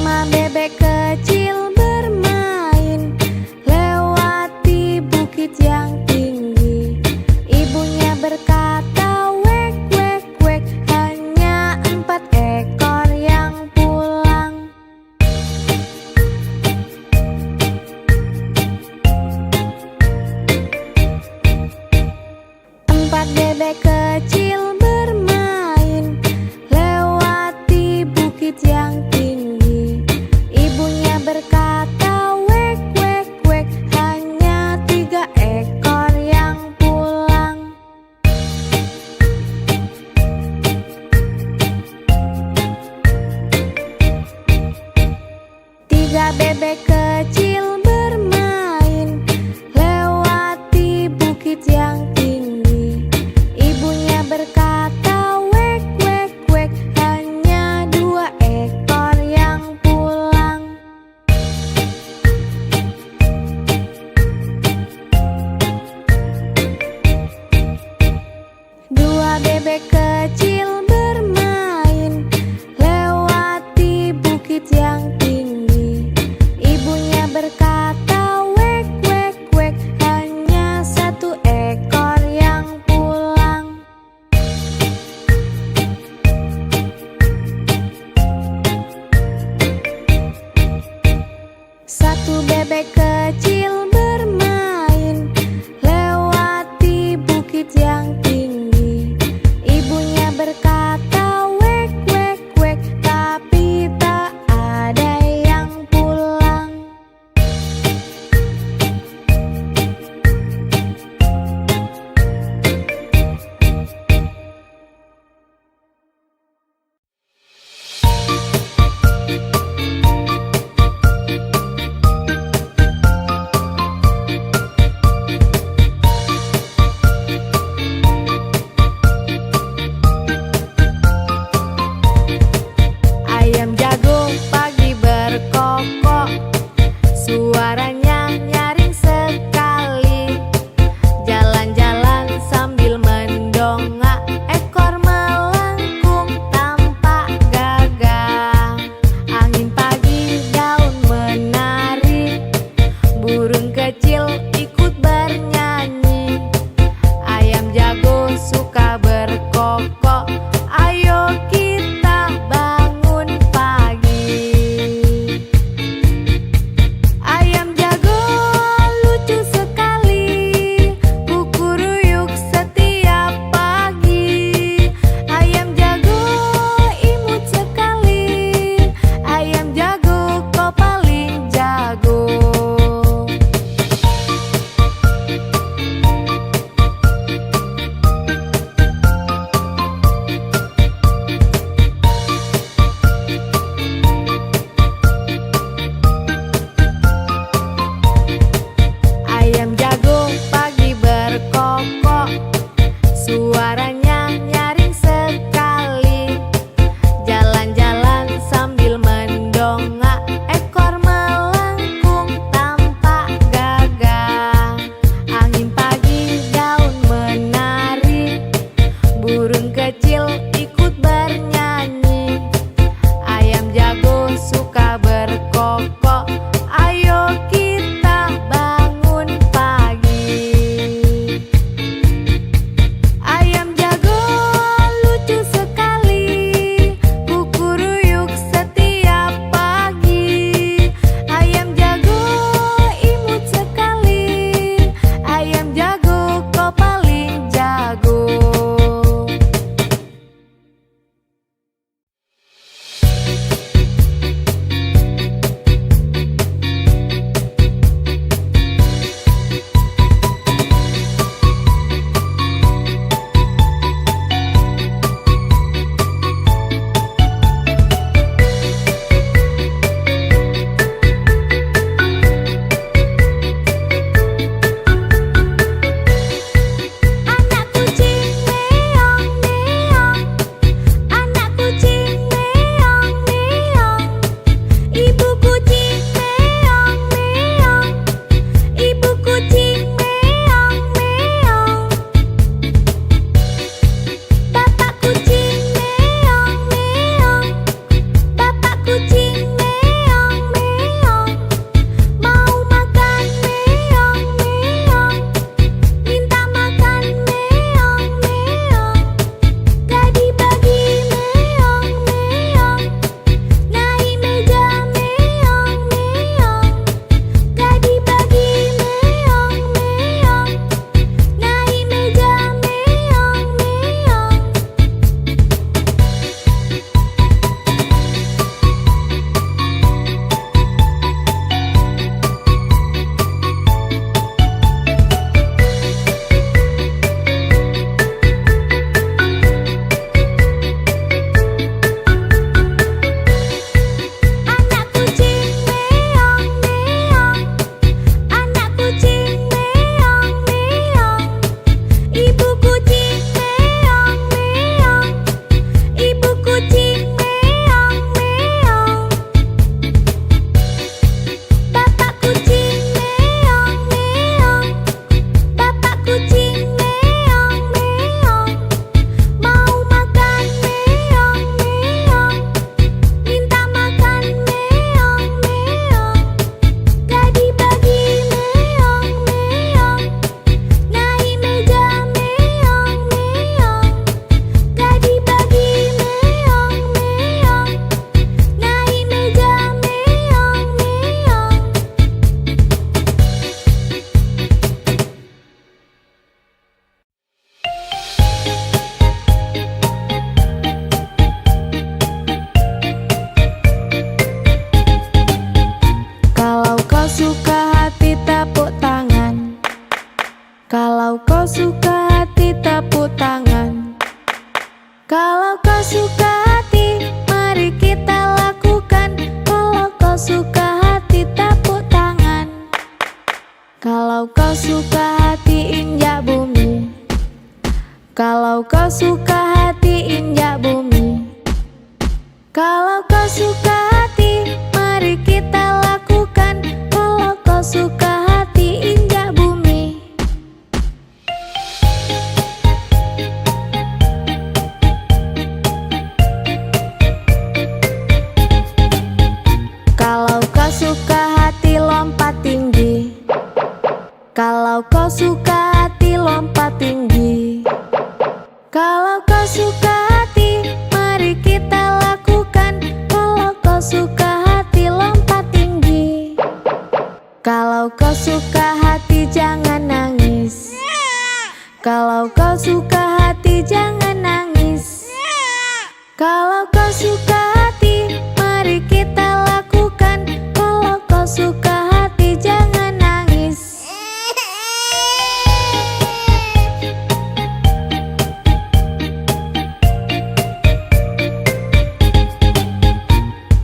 5 bebek kecil bermain lewati bukit yang tinggi. Ibunya berkata, wek, wek, wek, hanya 4 ekor yang pulang. 4 bebek kecil bermain lewati bukit yang tinggi. Ibunya berkata, wek, wek, wek, hanya 3 ekor yang pulang. 3 bebek kecil bermain lewati bukit yang tinggi. Ibunya berkata, wek, wek, wek, hanya 2 ekor yang pulang. 2 bebek kecil bermain lewati bukit yang tinggi. Ibunya berkata, wek, wek, wek, hanya 1 ekor yang pulang. 1 bebek kecil bermain lewati bukit yang tinggi. Ibunya berkata, wek, wek, wek, tapi tak ada yang pulang. 5 suka hati, tepuk tangan. Kalau kau suka hati, mari kita lakukan. Kalau kau suka hati, tepuk tangan. Kalau kau suka hati, injak bumi. Kalau kau suka hati, injak bumi. Kalau kau suka hati, mari kita lakukan. Kalau kau suka hati, injak bumi. Kalau kau suka hati, lompat tinggi. Kalau kau suka hati, lompat tinggi. Kalau kau suka hati, mari kita lakukan. Kalau kau suka hati, lompat tinggi. Kalau kau suka hati, jangan nangis. Kalau kau suka hati, jangan nangis. Kalau kau suka hati, mari kita lakukan. Kalau kau suka hati, jangan nangis.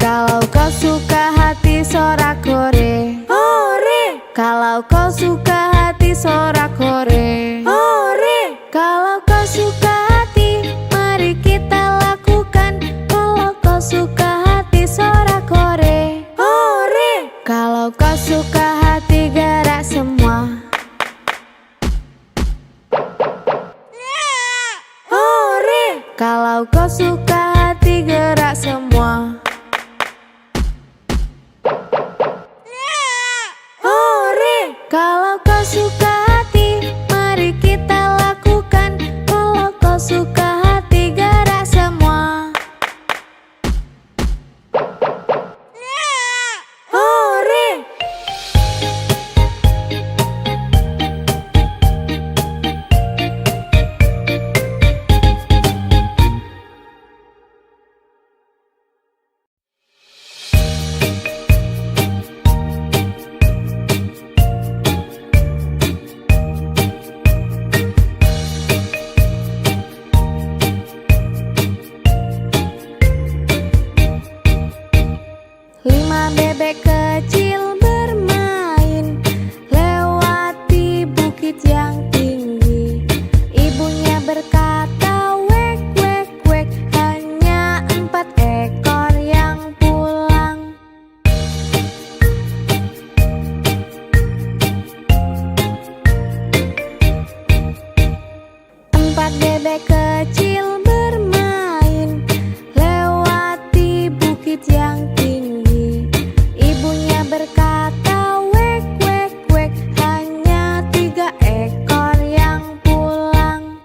Kalau kau suka hati, sorak-hore. Hore. Kalau kau suka hati, sorak-hore. Hore. Kalau kau suka hati, mari kita lakukan. Kalau kau suka hati, sorak-hore. Hore. Kalau kau suka hati, gerak semua. Hore. Kalau kau suka hati, gerak semua. Kalau kau suka hati, mari kita lakukan. Kalau kau suka hati, gerak semua. Hore. Lima bebek kecil bermain, lewati bukit yang tinggi. Ibunya berkata, wek, wek, wek, hanya 4 ekor yang pulang. 4 bebek kecil bermain, lewati bukit yang tinggi. Ibunya berkata, wek, wek, wek, hanya 3 ekor yang pulang.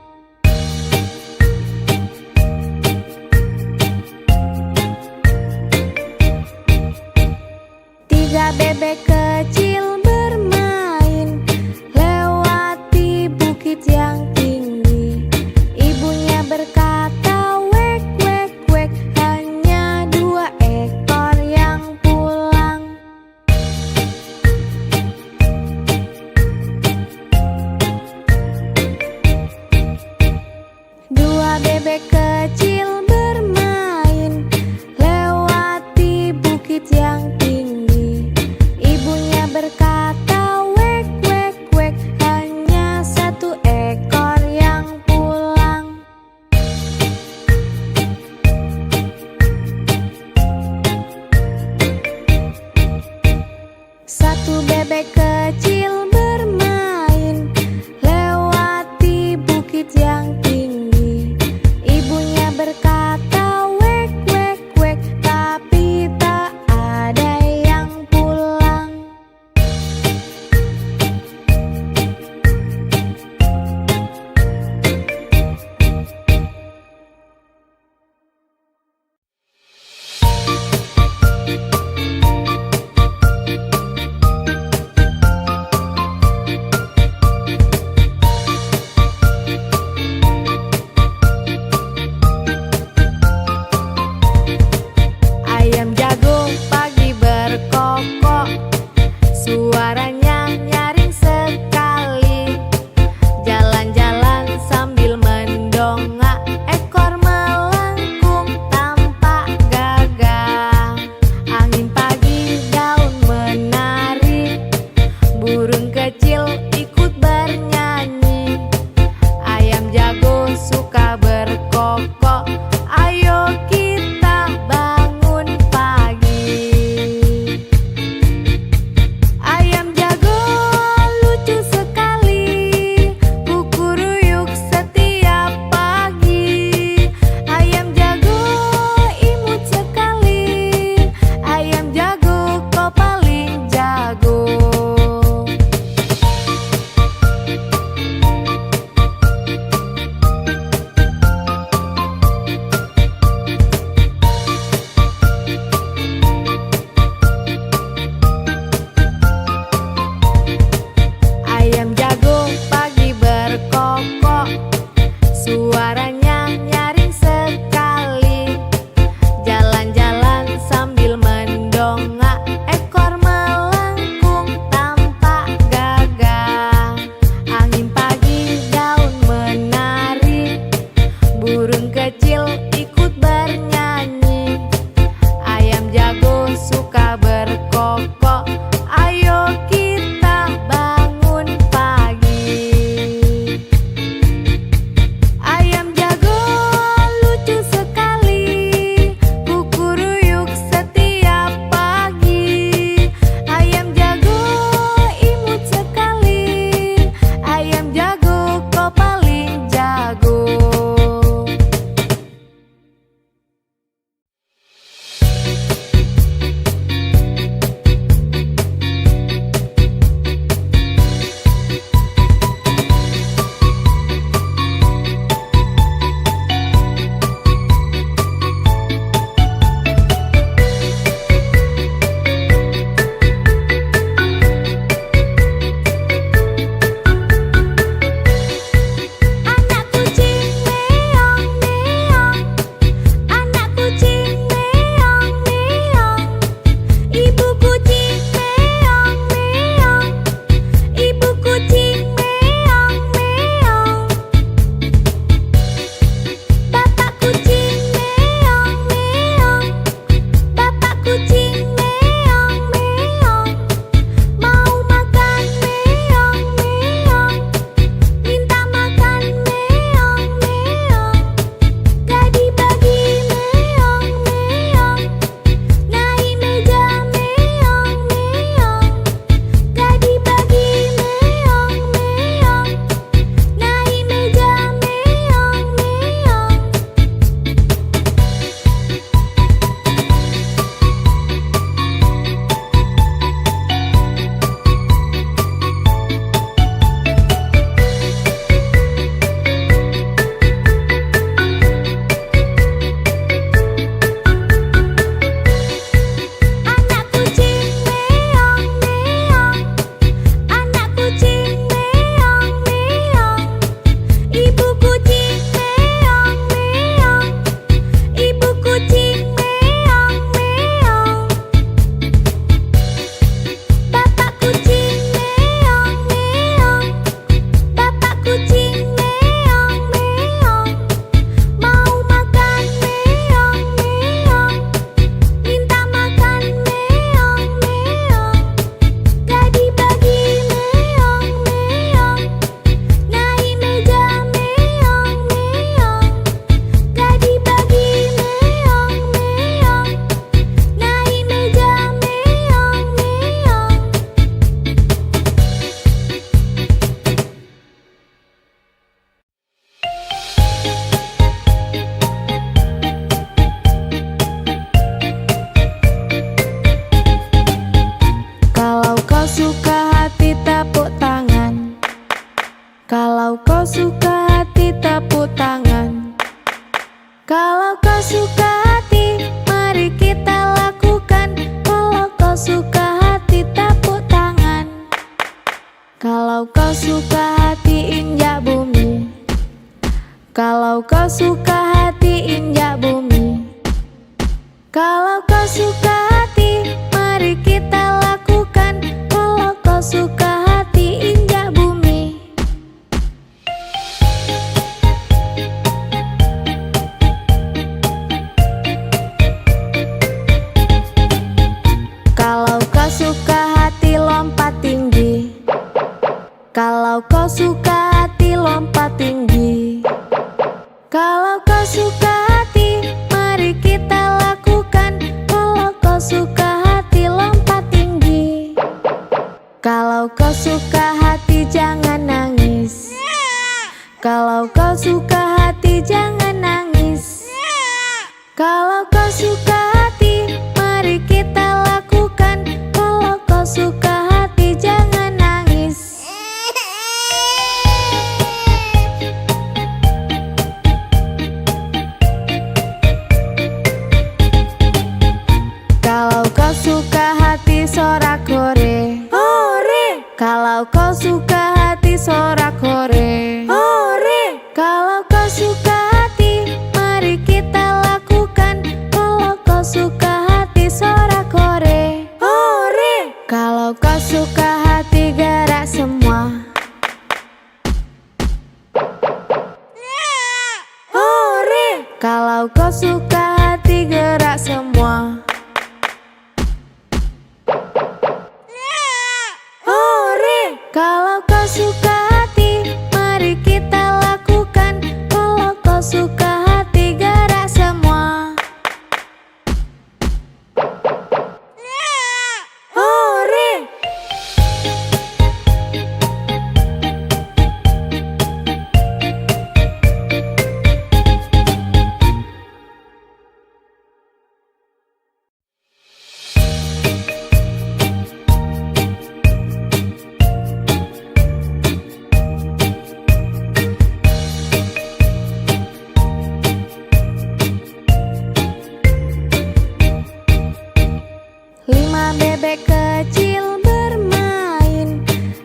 3 bebek kecil bermain, lewati bukit yang tinggi. Ibunya berkata, wek, wek, wek, hanya 2 ekor yang pulang. 2 bebek kecil bermain, lewati bukit yang tinggi. Ibunya berkata, kau suka hati, injak bumi. Kalau kau suka hati, mari kita lakukan. Kalau kau suka hati, injak bumi. Kalau kau suka hati, lompat tinggi. Kalau kau suka hati, lompat tinggi. Kalau kau suka hati, mari kita lakukan. Kalau kau suka hati, lompat tinggi. Kalau kau suka hati, jangan nangis. Kalau kau suka hati, jangan nangis. Kalau kau suka hati, mari kita lakukan. Kalau kau suka hati, jangan nangis. Kalau kau suka hati, sorak-hore, hore. Kalau kau suka hati, sorak-hore, hore. Kalau kau suka hati, mari kita lakukan. Kalau kau suka hati, sorak-hore, hore. Kalau kau suka hati, gerak semua. Hore. Kalau kau suka hati, gerak semua. Kalau kau suka hati, mari kita lakukan. Kalau kau suka hati, gerak semua. Hore. Lima bebek kecil bermain,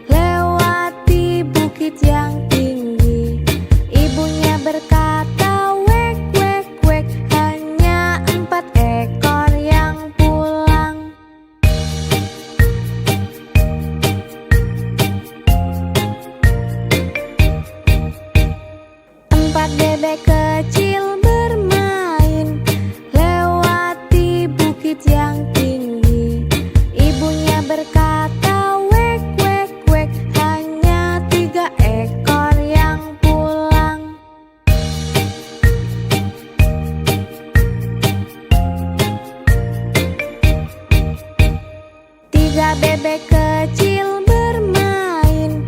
lewati bukit yang tinggi. Ibunya berkata, wek, wek, wek, hanya 4 ekor yang pulang. 4 bebek kecil bermain, lewati bukit yang tinggi. Ibunya berkata, wek, wek, wek, hanya 3 ekor yang pulang. 3 bebek kecil bermain,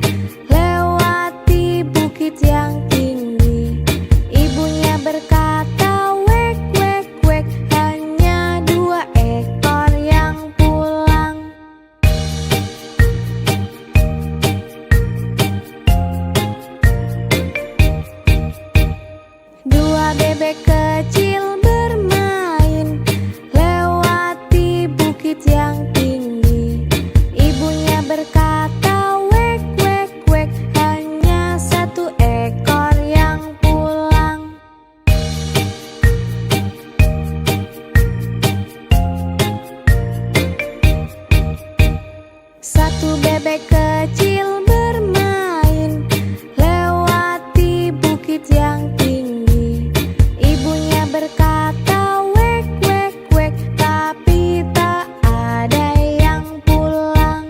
lewati bukit yang tinggi. Ibunya berkata, wek, wek, wek, hanya 2 ekor yang pulang. 2 bebek kecil bermain, lewati bukit yang tinggi. Ibunya berkata, wek, wek, wek, hanya 1 ekor yang pulang. 1 bebek kecil bermain, lewati bukit yang tinggi. Ibunya berkata, wek, wek, wek, tapi tak ada yang pulang.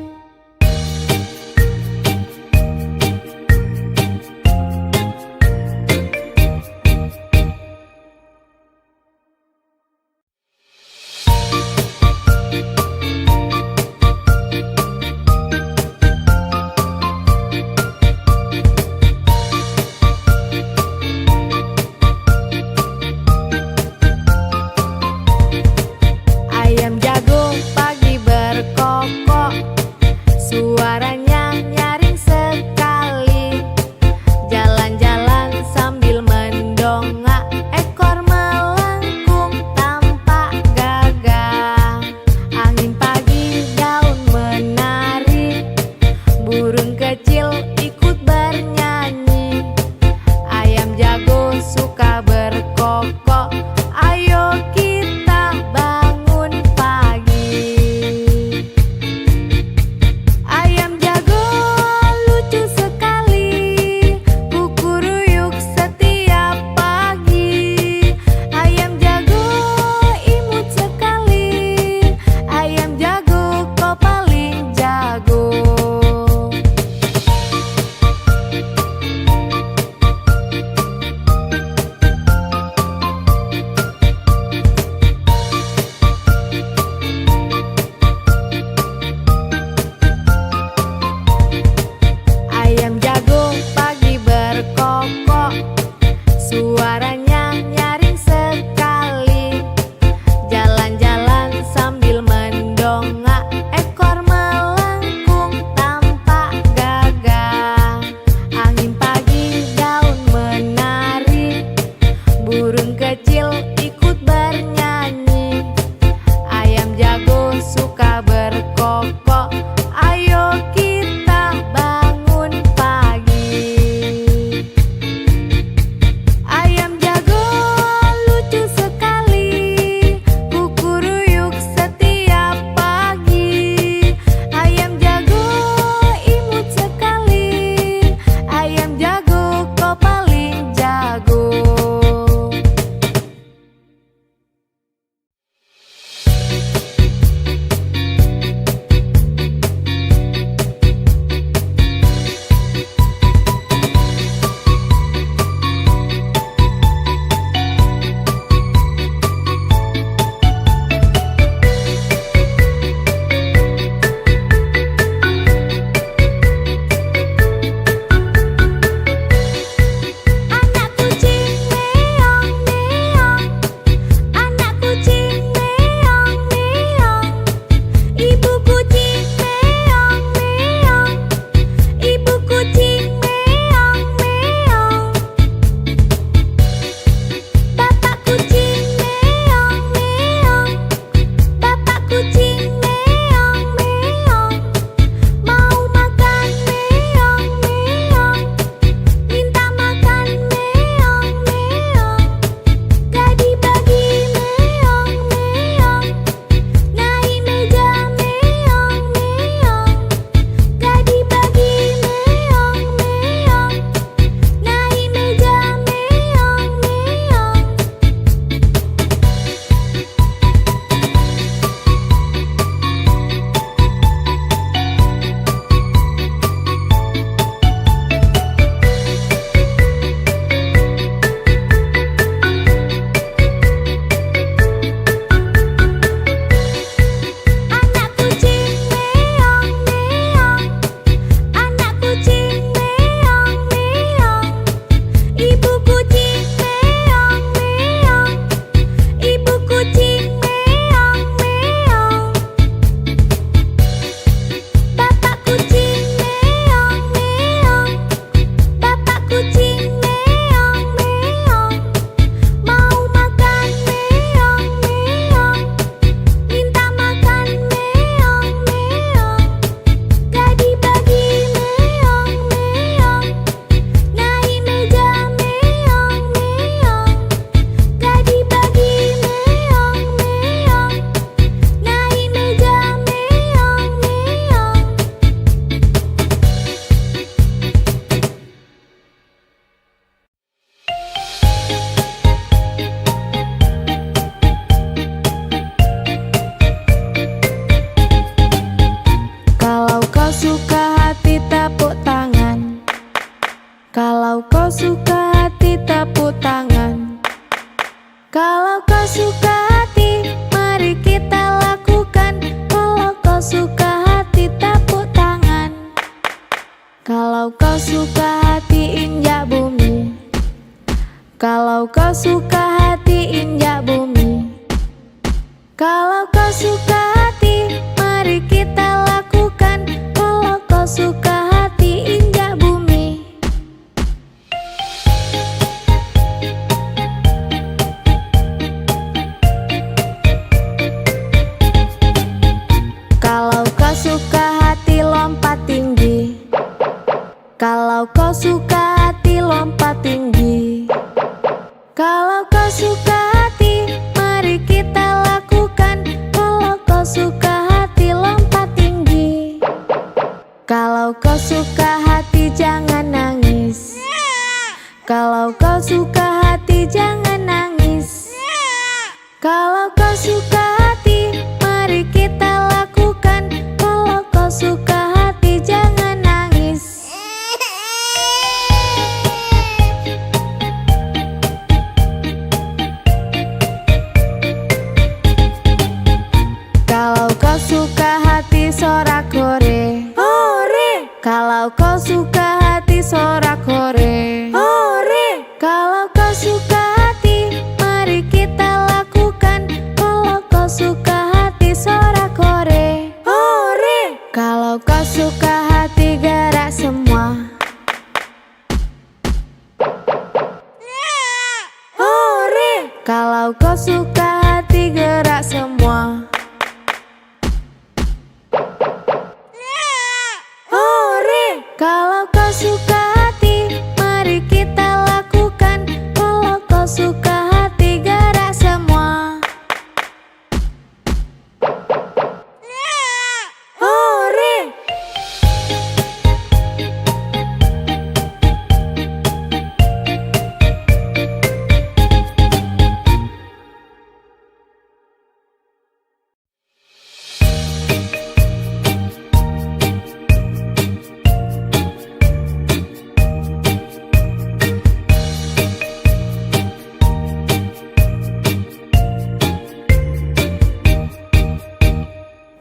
suka berkokok. Ayo kita bangun pagi. Ayam jago lucu sekali, kukuruyuk setiap pagi. Ayam jago imut sekali, ayam jago kau paling jago. Anak kucing meong meong, anak kucing meong meong. Ibu kucing meong meong, ibu kucing meong meong. Bapak kucing meong meong, bapak kucing meong meong. Mau makan meong meong, minta makan meong meong. Gadi bagi meong meong, naik meja meong meong. Gadi bagi meong meong, naik meja meong meong. Anak kucing meong meong, anak kucing meong meong. Ibu kucing meong meong, ibu kucing meong meong. Bapak kucing meong meong, bapak kucing meong meong. Mau makan meong meong, minta makan meong meong. Gadi bagi meong meong, naik meja meong meong. Gadi bagi meong meong, naik meja meong meong. Kalau kau suka hati tepuk tangan. Kalau kau suka hati tepuk tangan. Kalau kau suka hati, mari kita lakukan. Kalau kau suka hati tepuk tangan. Kalau kau suka hati injak bumi. Kalau kau suka hati injak bumi. Kalau kau suka hati, mari kita lakukan. Kalau kau suka hati injak bumi. Kalau kau suka hati lompat tinggi. Kalau kau suka hati lompat tinggi. Kalau kau suka hati, mari kita lakukan. Kalau kau suka hati lompat tinggi. Kalau kau suka hati jangan nangis. Kalau kau suka hati jangan nangis. Kalau kau suka hati, mari kita lakukan. Kalau kau suka hati jangan nangis. Kalau kau suka hati sorak-hore, hore. Kalau kau suka hati sorak-hore, hore. Kalau kau suka hati, mari kita lakukan. Kalau kau suka hati sorak-hore, hore. Kalau kau suka hati gerak semua, hore. Kalau kau suka hati gerak semua. suka hati, mari kita lakukan. Kalau kau suka hati, gerak semua. Hore!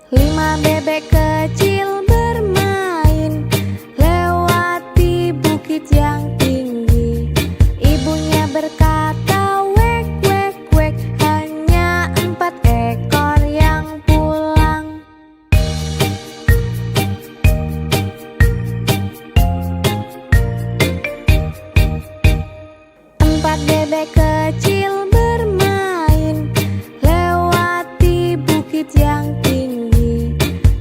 Lima bebek kecil bermain, lewati bukit yang tinggi. Ibunya berkata, wek, wek, wek, hanya 4 ekor yang pulang. 4 bebek kecil bermain, lewati bukit yang tinggi.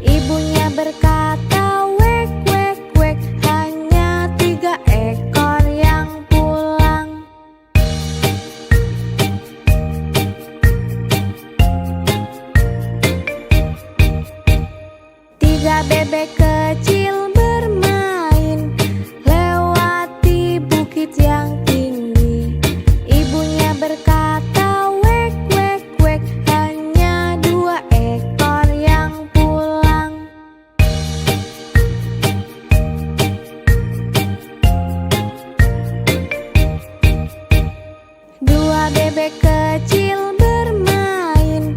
Ibunya berkata, wek, wek, wek, hanya 3 ekor yang pulang. 3 bebek kecil bermain, lewati bukit yang tinggi. Ibunya berkata, wek, wek, wek, hanya 2 ekor yang pulang. 2 bebek kecil bermain,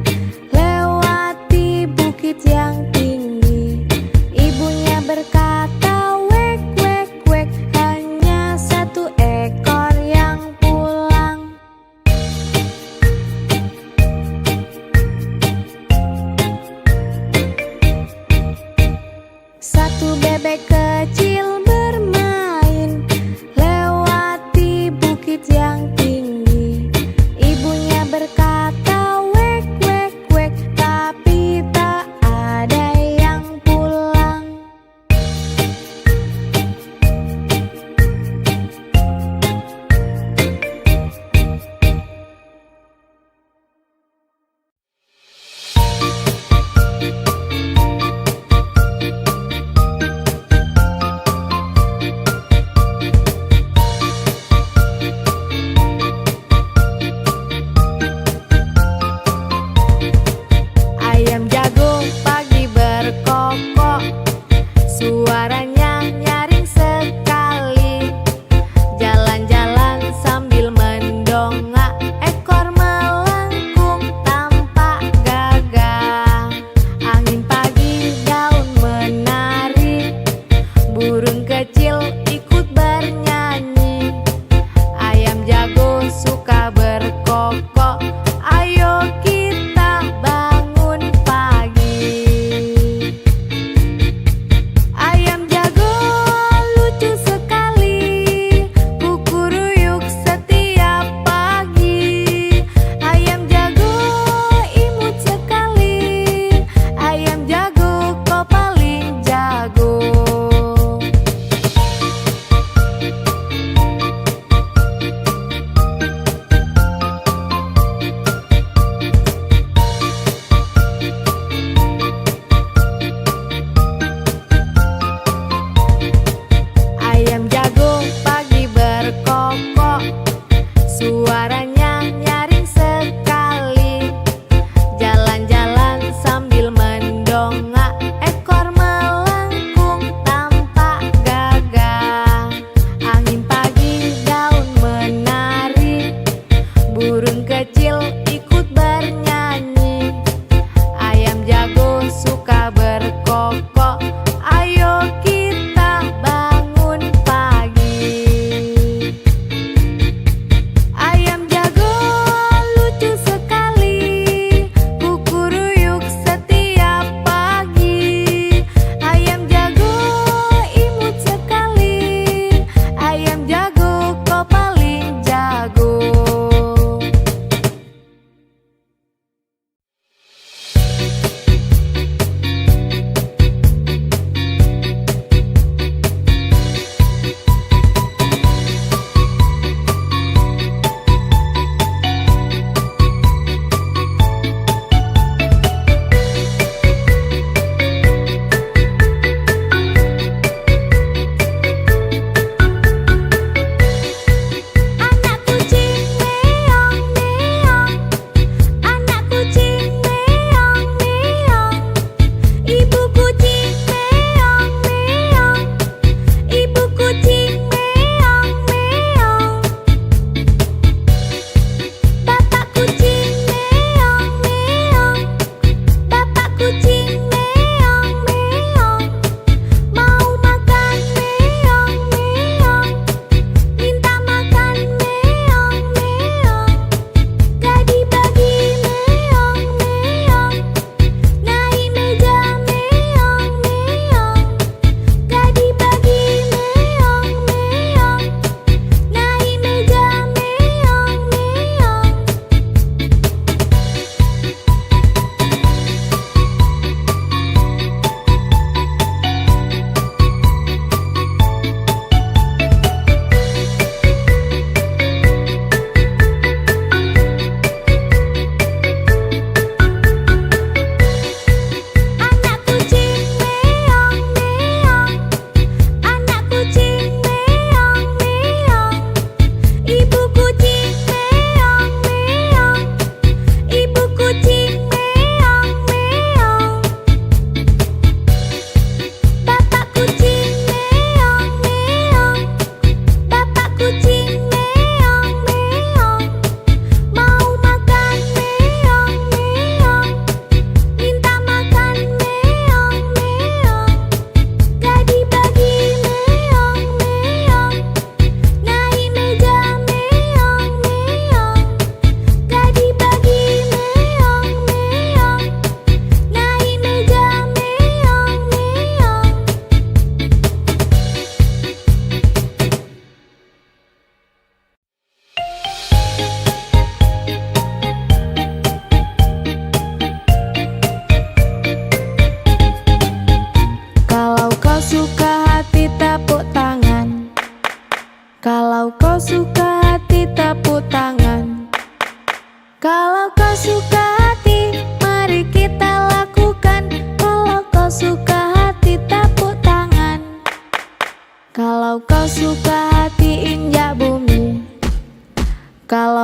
lewati bukit yang tinggi. Ibunya berkata,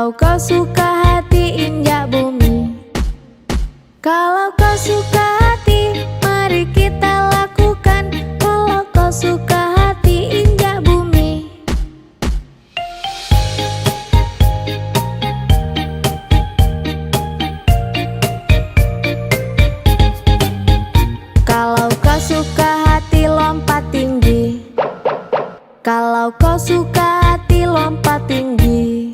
Kalau kau suka hati, injak bumi. Kalau kau suka hati, mari kita lakukan. Kalau kau suka hati, injak bumi. Kalau kau suka hati, lompat tinggi. Kalau kau suka hati, lompat tinggi.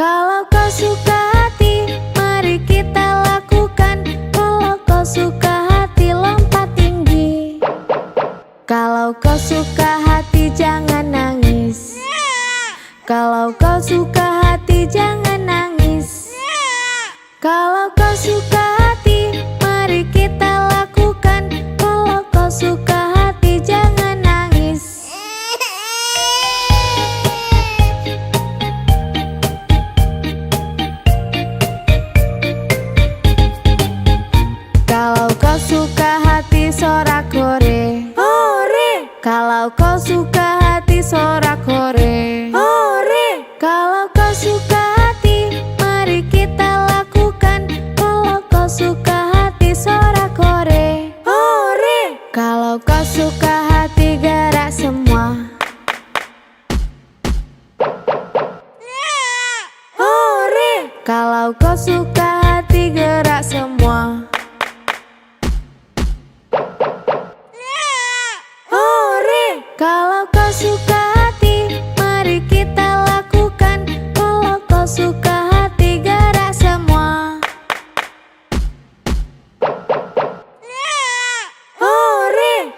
Kalau kau suka hati, mari kita lakukan. Kalau kau suka hati, lompat tinggi. Kalau kau suka hati, jangan nangis. Kalau kau suka hati, jangan nangis. Kalau kau suka hati, mari kita lakukan. Kalau kau suka hati, jangan nangis. Kalau kau suka hati, sorak-hore, hore. Kalau kau suka hati, sorak-hore, hore. Kalau kau suka hati, mari kita lakukan. Kalau kau suka hati, sorak-hore, hore. Kalau kau suka hati, gerak semua. Hore. Kalau kau suka hati, gerak semua. Kalau kau suka hati, mari kita lakukan. Kalau kau suka hati, gerak semua. Hore.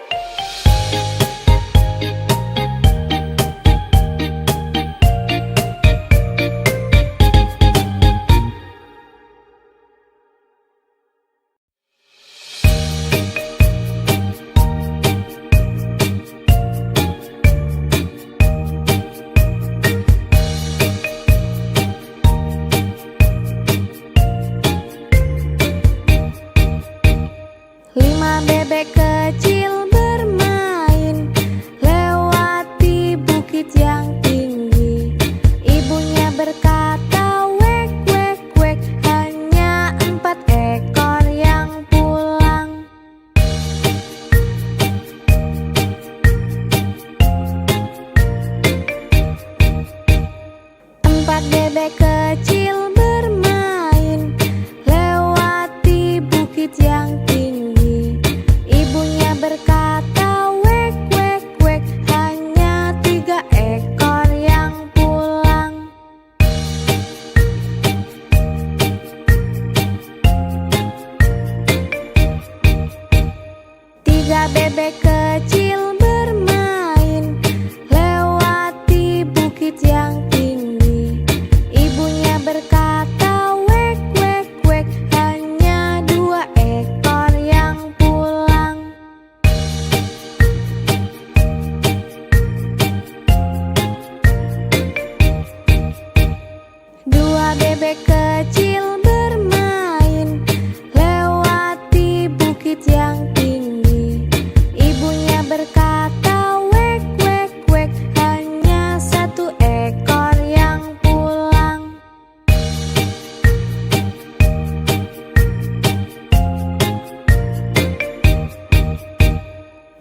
Lima bebek kecil bermain, lewati bukit yang tinggi. Ibunya berkata, wek, wek, wek, hanya 4 ekor yang pulang. 4 bebek kecil bermain, lewati bukit yang tinggi. Ibunya berkata, wek, wek, wek, hanya 3 ekor yang pulang. 3 bebek kecil bermain, lewati bukit yang tinggi. Ibunya berkata, wek, wek, wek, hanya 2 ekor yang pulang. 2 bebek kecil bermain, lewati bukit yang tinggi. Ibunya berkata, wek, wek, wek, hanya 1 ekor yang pulang.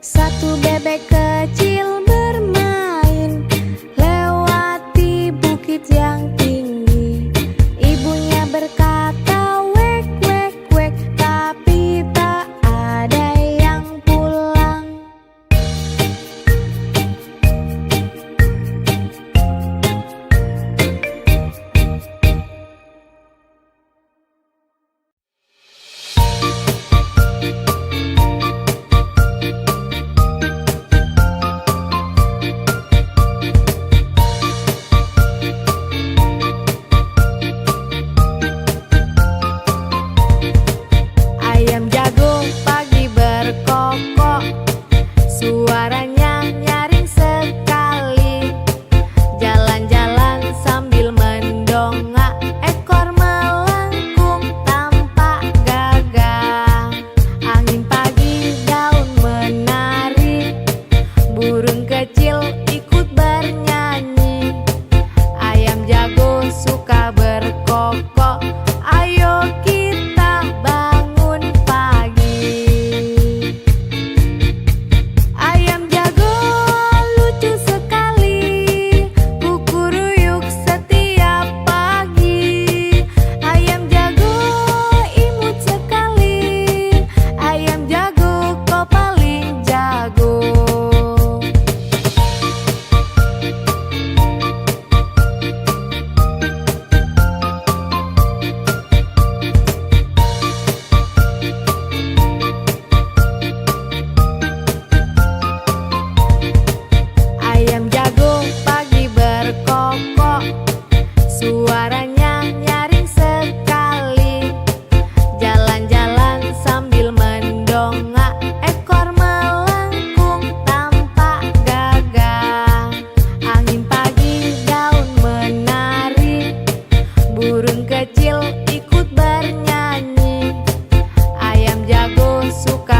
1 bebek kecil bermain, lewati bukit yang tinggi. Ibunya berkata, wek, wek, wek, tapi tak ada yang pulang.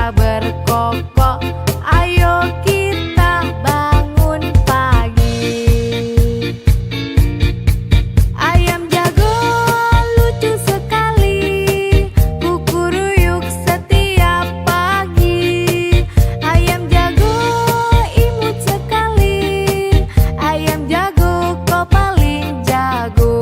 suka berkokok. Ayo kita bangun pagi. Ayam jago lucu sekali, kukuruyuk setiap pagi. Ayam jago imut sekali, ayam jago kau paling jago.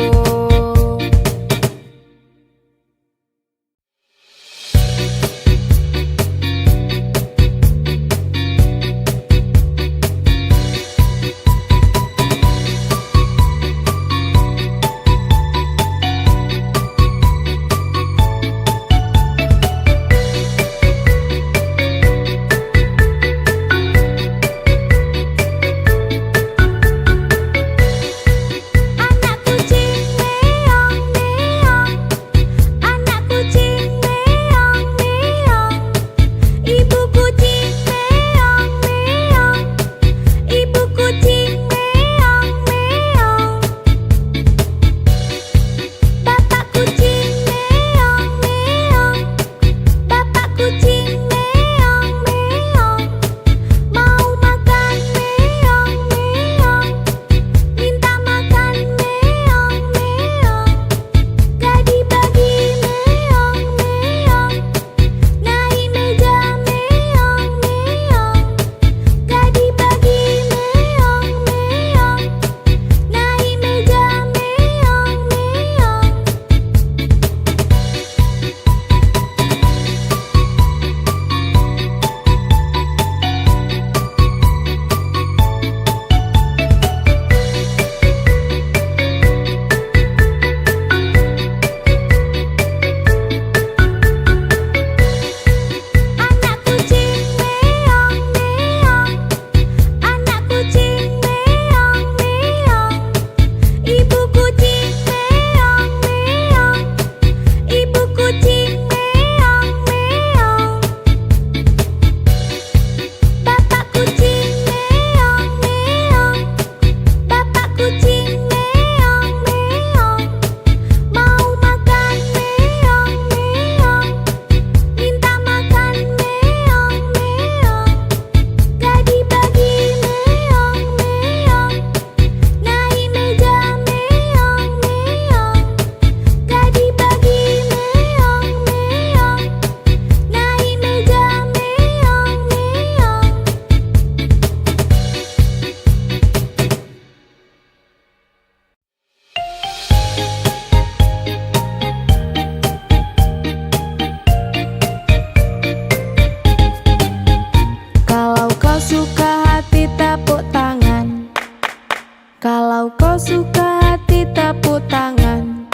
Kalau kau suka hati tepuk tangan.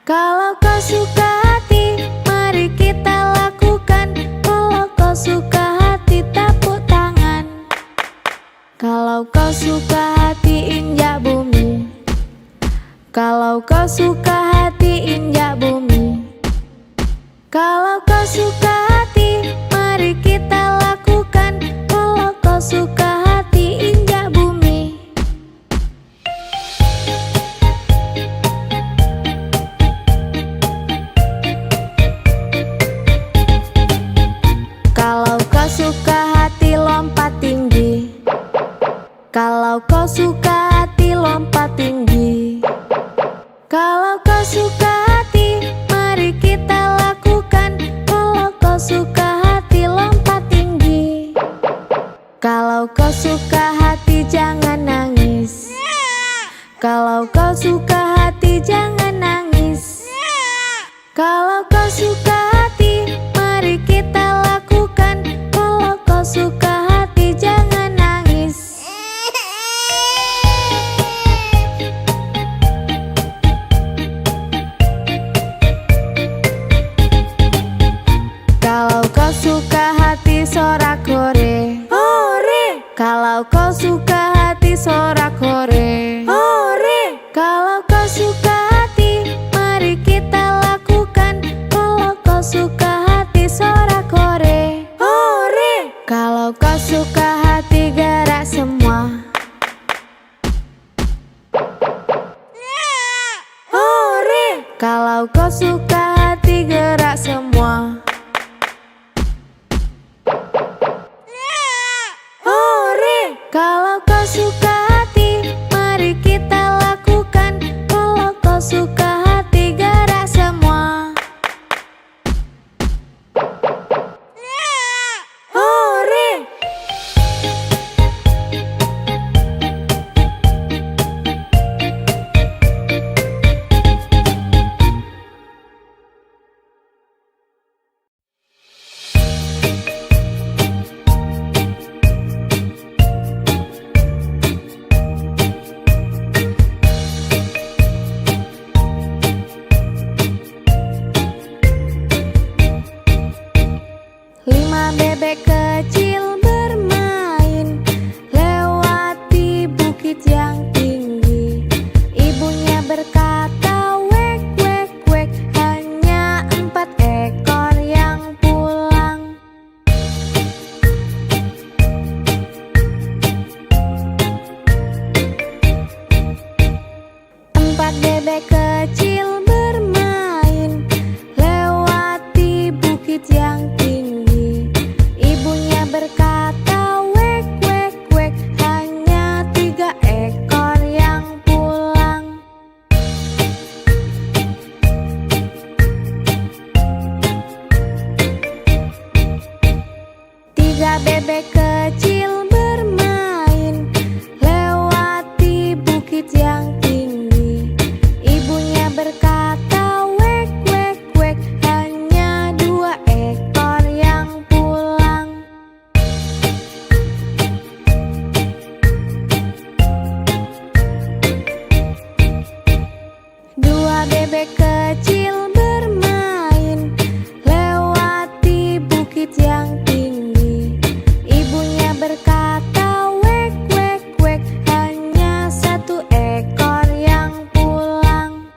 Kalau kau suka hati mari kita lakukan. Kalau kau suka hati tepuk tangan. Kalau kau suka hati injak bumi. Kalau kau suka hati injak bumi. Kalau kau suka hati mari kita lakukan. Kalau kau suka hati injak bumi. Kalau kau suka hati lompat tinggi. Kalau kau suka hati lompat tinggi. Kalau kau suka hati mari kita lakukan. Kalau kau suka hati lompat tinggi. Kalau kau suka hati jangan nangis. Kalau kau suka hati jangan nangis. Kalau kau suka hati mari kita lakukan. Kalau kau suka hati jangan nangis. Kalau kau suka hati sorak-hore, hore. Kalau kau suka hati sorak-hore, hore. Kalau kau suka hati mari kita lakukan. Kalau kau suka hati sorak-hore, hore. Kalau kau suka hati gerak semua, hore. Kalau kau suka hati gerak semua. 5 bebek kecil bermain lewati bukit yang tinggi. Ibunya berkata, wek, wek, wek, hanya 4 ekor yang pulang. 4 bebek kecil bermain lewati bukit yang tinggi. Ibunya berkata, wek, wek, wek, hanya 3 ekor yang pulang. 3 bebek kecil bermain lewati bukit yang tinggi. Ibunya berkata, wek, wek, wek, hanya 2 ekor yang pulang. 2 bebek kecil bermain lewati bukit yang tinggi. Ibunya berkata, wek, wek, wek, hanya 1 ekor yang pulang.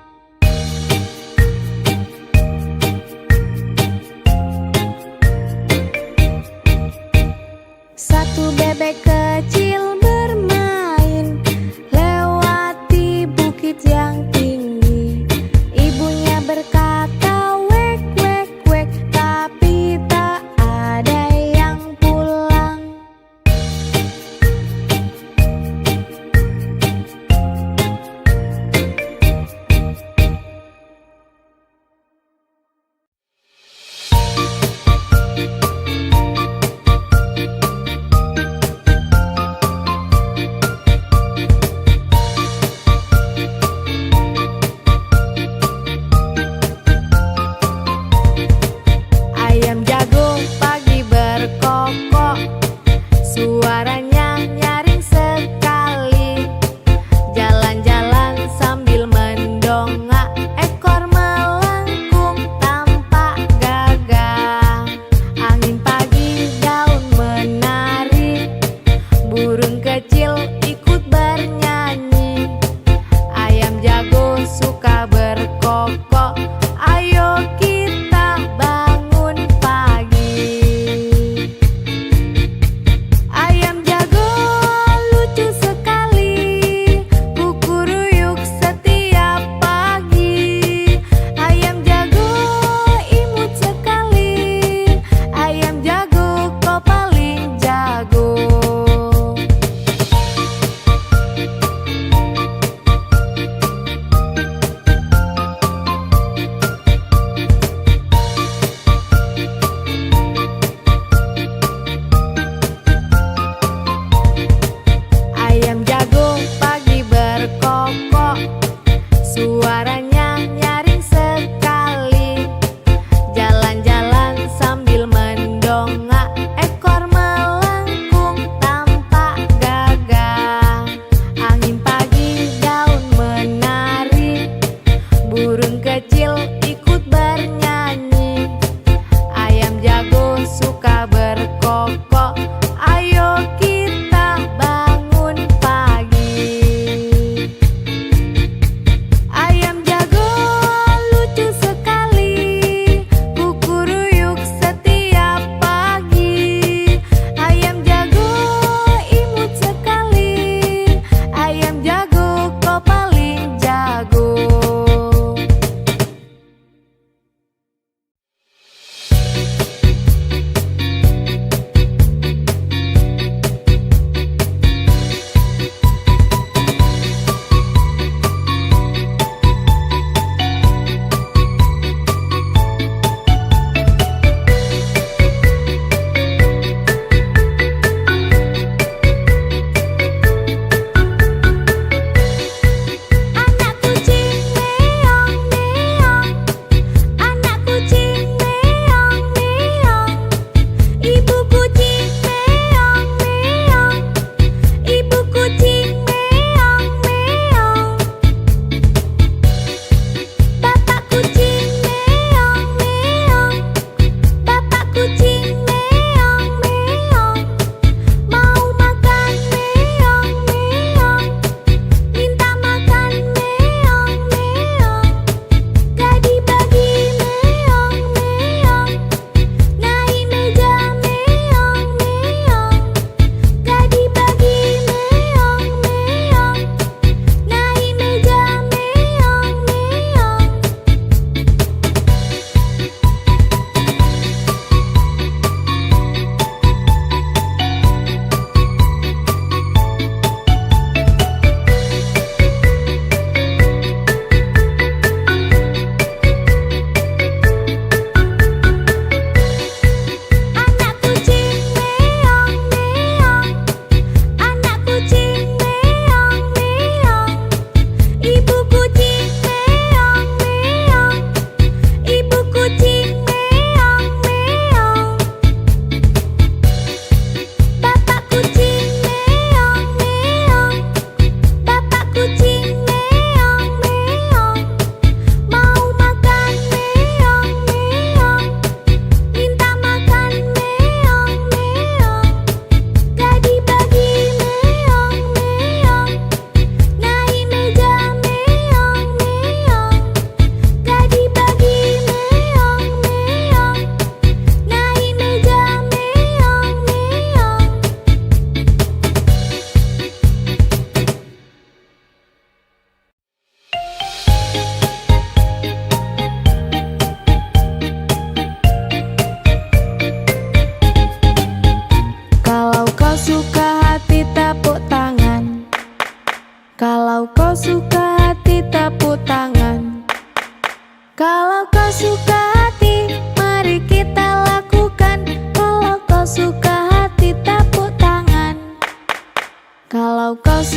1 bebek kecil bermain lewati bukit yang tinggi. Ibunya berkata, wek, wek, wek, tapi tak ada yang pulang. 1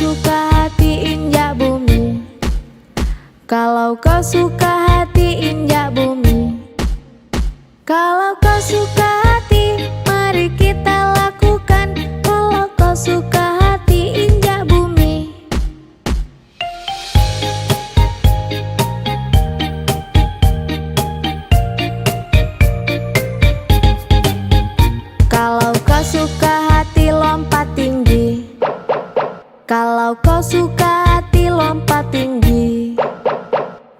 suka hati injak bumi. Kalau kau suka hati injak bumi. Kalau kau suka hati, mari kita lakukan. Kalau kau suka hati injak bumi. Kalau kau suka hati lompat tinggi. Kalau kau suka hati lompat tinggi.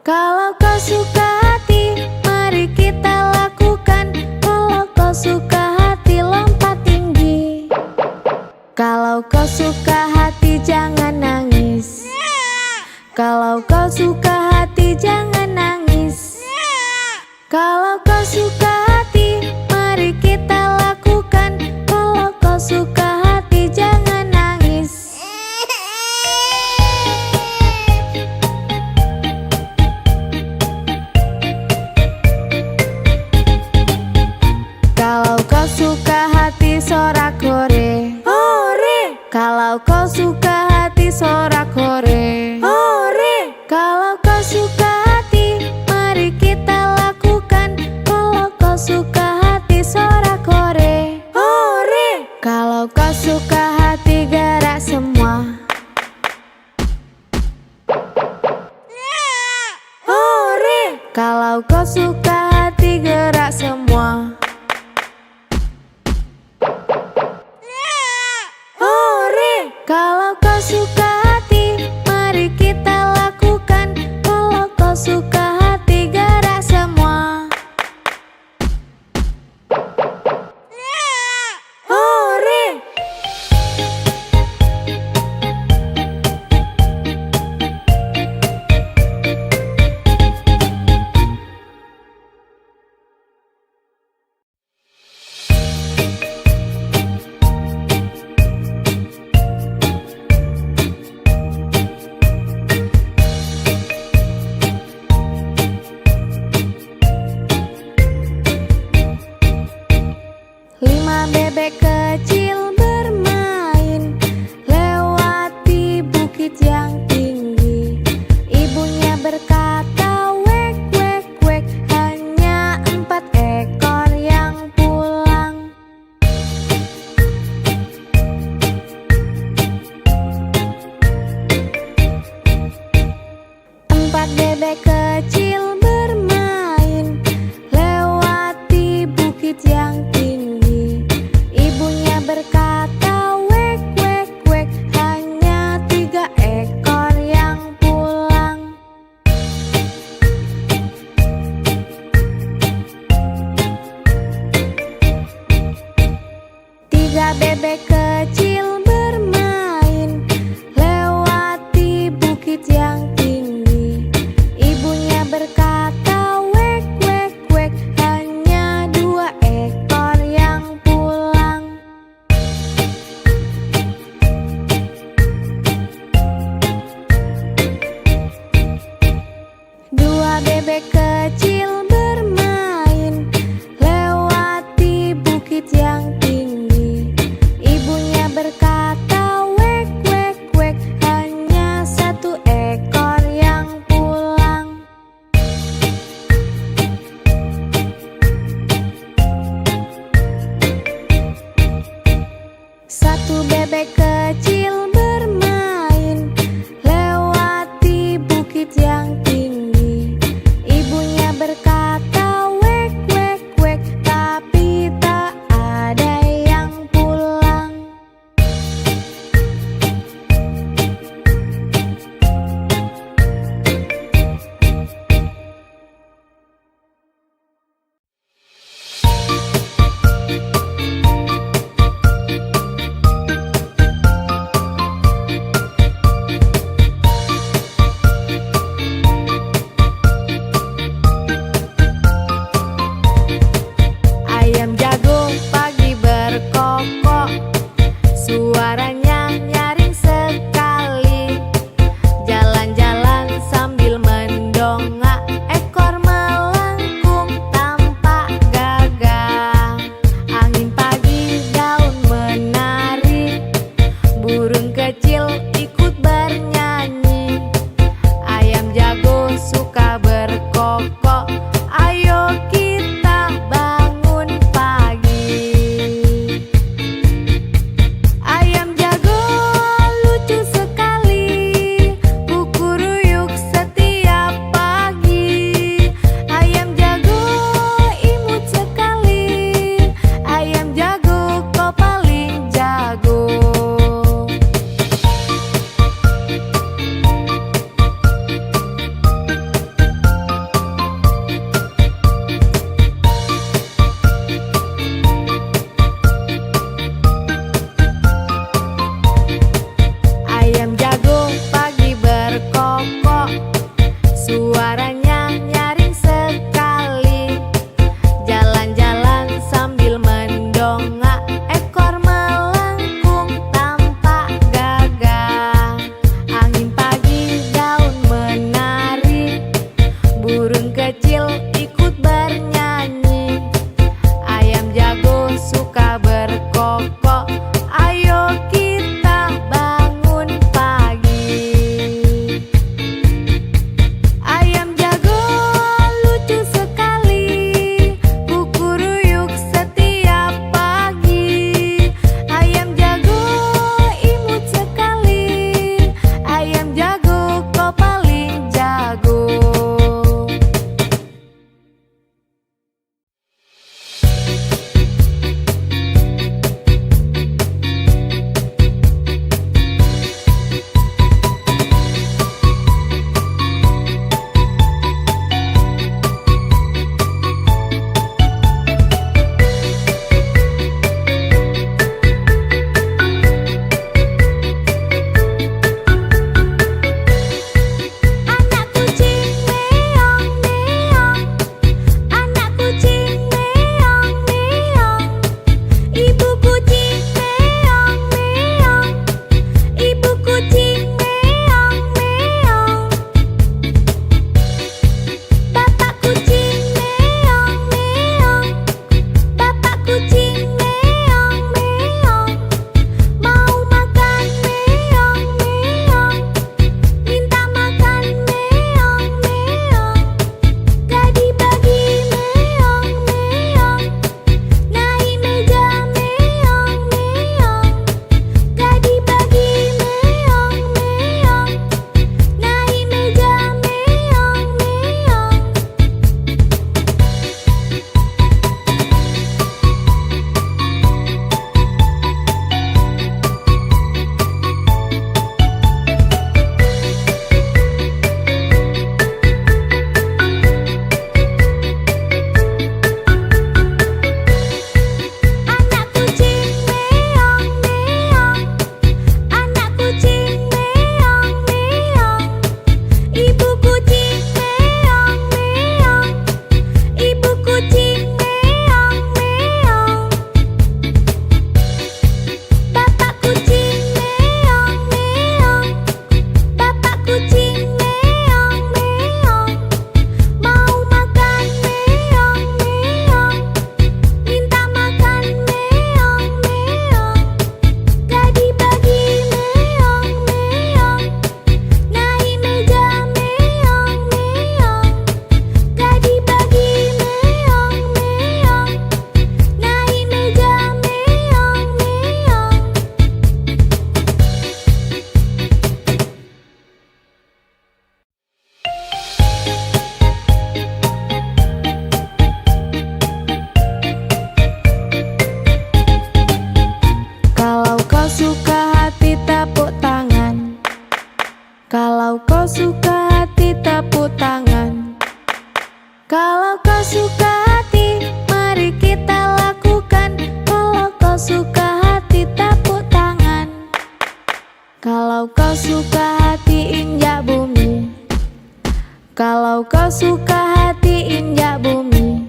Kalau kau suka hati, mari kita lakukan. Kalau kau suka hati lompat tinggi. Kalau kau suka hati jangan nangis. Kalau kau suka hati jangan nangis. Kalau kau suka hati, mari kita lakukan. Kalau kau suka hati jangan nangis. Kalau kau suka hati sorak-hore, hore. Kalau kau suka hati sorak-hore, hore. Kalau kau suka hati, mari kita lakukan. Kalau kau suka hati sorak-hore, hore. Kalau kau suka hati gerak semua, hore. Kalau kau suka hati gerak semua, hore. Kalau kau suka hati, mari kita lakukan. Kalau kau suka hati gerak semua, hore. Lima bebek kecil bermain lewati bukit yang tinggi. Ibunya berkata, wek, wek, wek. Hanya 4 ekor yang pulang. 4 bebek kecil bermain lewati bukit yang tinggi. Ibunya berkata, wek, wek, wek. Hanya 3 ekor yang pulang. 3 bebek kecil bermain lewati bukit yang tinggi. Ibunya berkata, wek, wek, wek. Hanya 2 ekor yang pulang. 2 bebek kecil bermain lewati bukit yang tinggi. Ibunya berkata, wek, wek, wek. Hanya 1 ekor yang pulang. 1 bebek kecil bermain lewati bukit yang tinggi. Ibunya berkata, wek, wek, wek. Tapi tak ada yang pulang. kokok. Ayo kita bangun pagi. Ayam jago lucu sekali, kukuruyuk setiap pagi. Ayam jago imut sekali, ayam jago kau paling jago. Anak kucing meong meong, anak kucing meong meong. Ibu kucing meong meong, ibu kucing meong meong. Bapak kucing meong meong, bapak kucing meong meong. Mau makan meong meong, minta makan meong meong. Gak dibagi meong meong, naik meja meong meong. Gak dibagi meong meong, naik meja meong meong. Anak kucing meong meong, anak kucing meong meong. Ibu kucing meong meong, ibu kucing meong meong. Bapak kucing meong meong, bapak kucing meong meong. Mau makan meong meong, minta makan meong meong. Gak dibagi meong meong, naik meja meong meong. Gak dibagi meong meong, naik meja meong meong. Kalau kau suka hati tepuk tangan. Kalau kau suka hati tepuk tangan. Kalau kau suka hati, mari kita lakukan. Kalau kau suka hati tepuk tangan. Kalau kau suka hati injak bumi. Kalau kau suka hati injak bumi.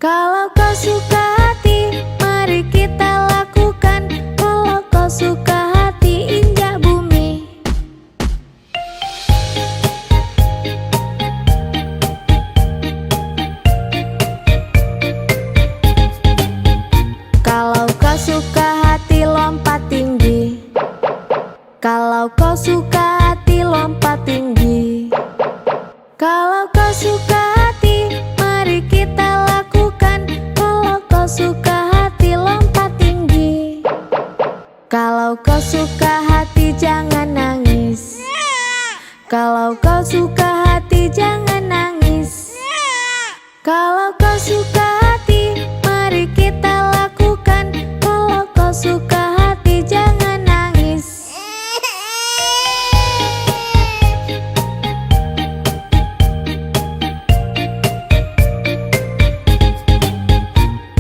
Kalau kau suka hati, mari kita lakukan. Kalau kau suka hati injak bumi. Kalau kau suka hati lompat tinggi. Kalau kau suka hati lompat tinggi. Kalau kau suka hati, mari kita lakukan. Kalau kau suka hati lompat tinggi. Kalau kau suka hati jangan nangis. Kalau kau suka hati jangan nangis. Kalau kau suka hati, mari kita lakukan. Kalau kau suka hati jangan nangis.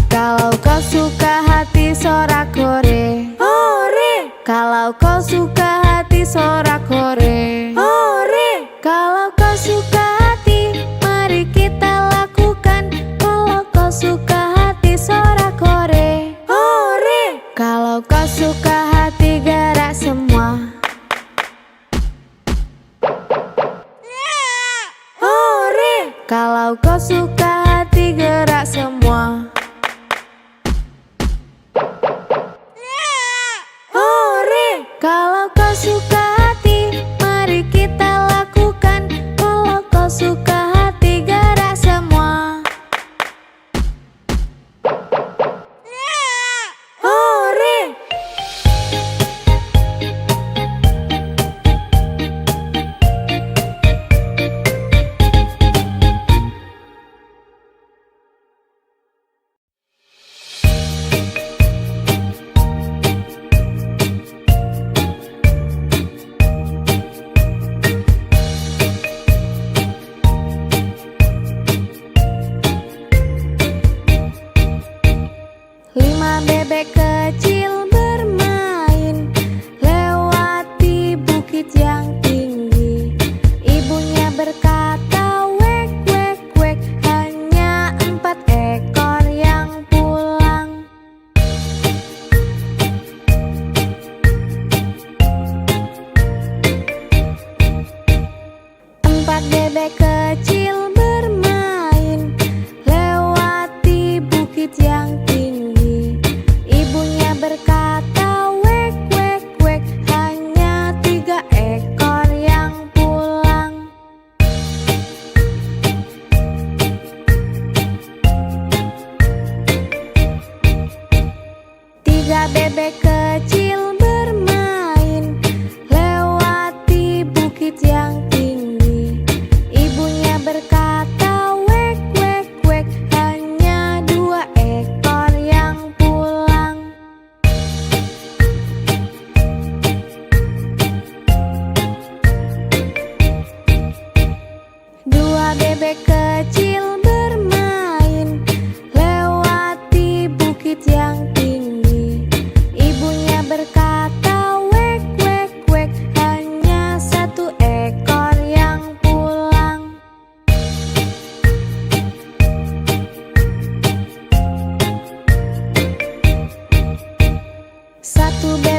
Kalau kau suka hati sorak-hore, hore. Kalau kau suka hati sorak-hore, hore. Kalau kau suka hati, mari kita lakukan. Kalau kau suka hati sorak-hore, hore. Kalau kau suka hati gerak semua, hore. Kalau kau suka hati gerak semua. bebek kecil bermain lewati bukit yang tinggi. Ibunya berkata, wek, wek, wek, hanya 4 ekor yang pulang. 4 bebek kecil bermain lewati bukit yang tinggi. Ibunya berkata, wek, wek, wek, hanya 3 ekor yang pulang. 3 bebek kecil bermain lewati bukit yang tinggi. Ibunya berkata, wek, wek, wek, hanya 2 ekor yang pulang. 2 bebek kecil bermain lewati bukit yang tinggi. Ibunya berkata, wek, wek, wek, hanya 1 ekor yang pulang. 1